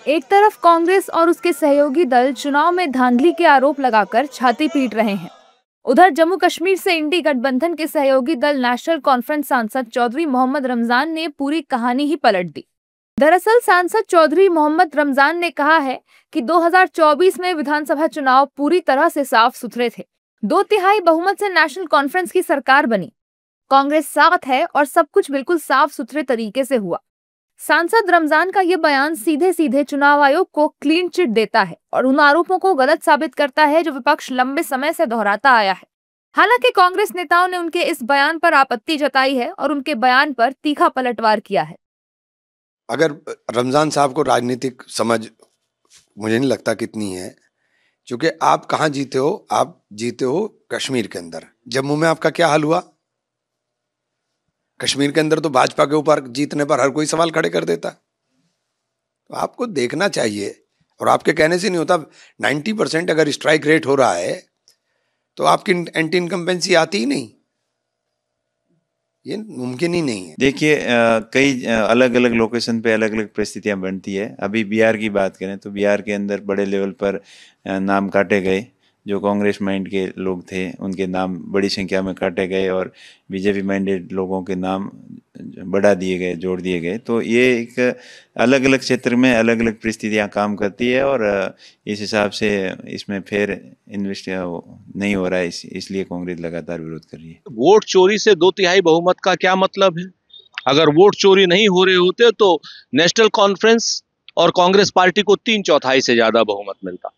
एक तरफ कांग्रेस और उसके सहयोगी दल चुनाव में धांधली के आरोप लगाकर छाती पीट रहे हैं। उधर जम्मू कश्मीर से इंडी गठबंधन के सहयोगी दल नेशनल कॉन्फ्रेंस सांसद चौधरी मोहम्मद रमजान ने पूरी कहानी ही पलट दी। दरअसल सांसद चौधरी मोहम्मद रमजान ने कहा है कि 2024 में विधानसभा चुनाव पूरी तरह से साफ सुथरे थे। 2/3 बहुमत से नेशनल कॉन्फ्रेंस की सरकार बनी, कांग्रेस साथ है और सब कुछ बिल्कुल साफ सुथरे तरीके से हुआ। सांसद रमजान का ये बयान सीधे सीधे चुनाव आयोग को क्लीन चिट देता है और उन आरोपों को गलत साबित करता है जो विपक्ष लंबे समय से दोहराता आया है। हालांकि कांग्रेस नेताओं ने उनके इस बयान पर आपत्ति जताई है और उनके बयान पर तीखा पलटवार किया है। अगर रमजान साहब को राजनीतिक समझ मुझे नहीं लगता कितनी है, क्योंकि आप कहाँ जीते हो? आप जीते हो कश्मीर के अंदर। जम्मू में आपका क्या हाल हुआ? कश्मीर के अंदर तो भाजपा के ऊपर जीतने पर हर कोई सवाल खड़े कर देता। तो आपको देखना चाहिए, और आपके कहने से नहीं होता। 90% अगर स्ट्राइक रेट हो रहा है तो आपकी एंटी इनकम्बेंसी आती ही नहीं, ये मुमकिन ही नहीं है। देखिए, कई अलग अलग लोकेशन पे अलग अलग परिस्थितियां बनती है। अभी बिहार की बात करें तो बिहार के अंदर बड़े लेवल पर नाम काटे गए। जो कांग्रेस माइंड के लोग थे उनके नाम बड़ी संख्या में काटे गए और बीजेपी माइंडेड लोगों के नाम बढ़ा दिए गए, जोड़ दिए गए। तो ये एक अलग अलग क्षेत्र में अलग अलग परिस्थितियां काम करती है और इस हिसाब से इसमें फिर इन्वेस्ट नहीं हो रहा है, इसलिए कांग्रेस लगातार विरोध कर रही है। वोट चोरी से 2/3 बहुमत का क्या मतलब है? अगर वोट चोरी नहीं हो रहे होते तो नेशनल कॉन्फ्रेंस और कांग्रेस पार्टी को 3/4 से ज्यादा बहुमत मिलता।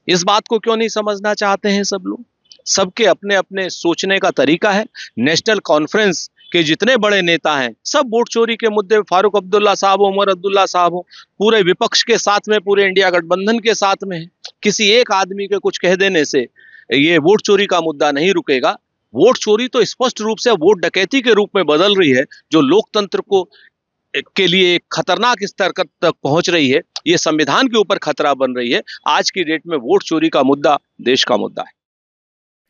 इस बात को क्यों नहीं समझना चाहते हैं सब लोग? सबके अपने अपने सोचने का तरीका है। नेशनल कॉन्फ्रेंस के जितने बड़े नेता हैं सब वोट चोरी के मुद्दे, फारूक अब्दुल्ला साहब हो, उमर अब्दुल्ला साहब हो, पूरे विपक्ष के साथ में, पूरे इंडिया गठबंधन के साथ में है। किसी एक आदमी के कुछ कह देने से ये वोट चोरी का मुद्दा नहीं रुकेगा। वोट चोरी तो स्पष्ट रूप से वोट डकैती के रूप में बदल रही है, जो लोकतंत्र को के लिए एक खतरनाक स्तर तक पहुंच रही है। ये संविधान के ऊपर खतरा बन रही है। आज की डेट में वोट चोरी का मुद्दा देश का मुद्दा है।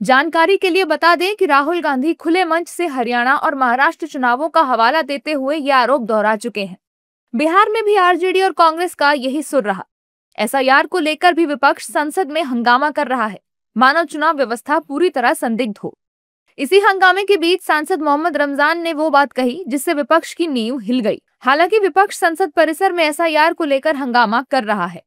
जानकारी के लिए बता दें कि राहुल गांधी खुले मंच से हरियाणा और महाराष्ट्र चुनावों का हवाला देते हुए ये आरोप दोहरा चुके हैं। बिहार में भी आरजेडी और कांग्रेस का यही सुर रहा। एसआईआर को लेकर भी विपक्ष संसद में हंगामा कर रहा है, मानो चुनाव व्यवस्था पूरी तरह संदिग्ध हो। इसी हंगामे के बीच सांसद मोहम्मद रमजान ने वो बात कही जिससे विपक्ष की नींव हिल गई। हालांकि विपक्ष संसद परिसर में एसआईआर को लेकर हंगामा कर रहा है।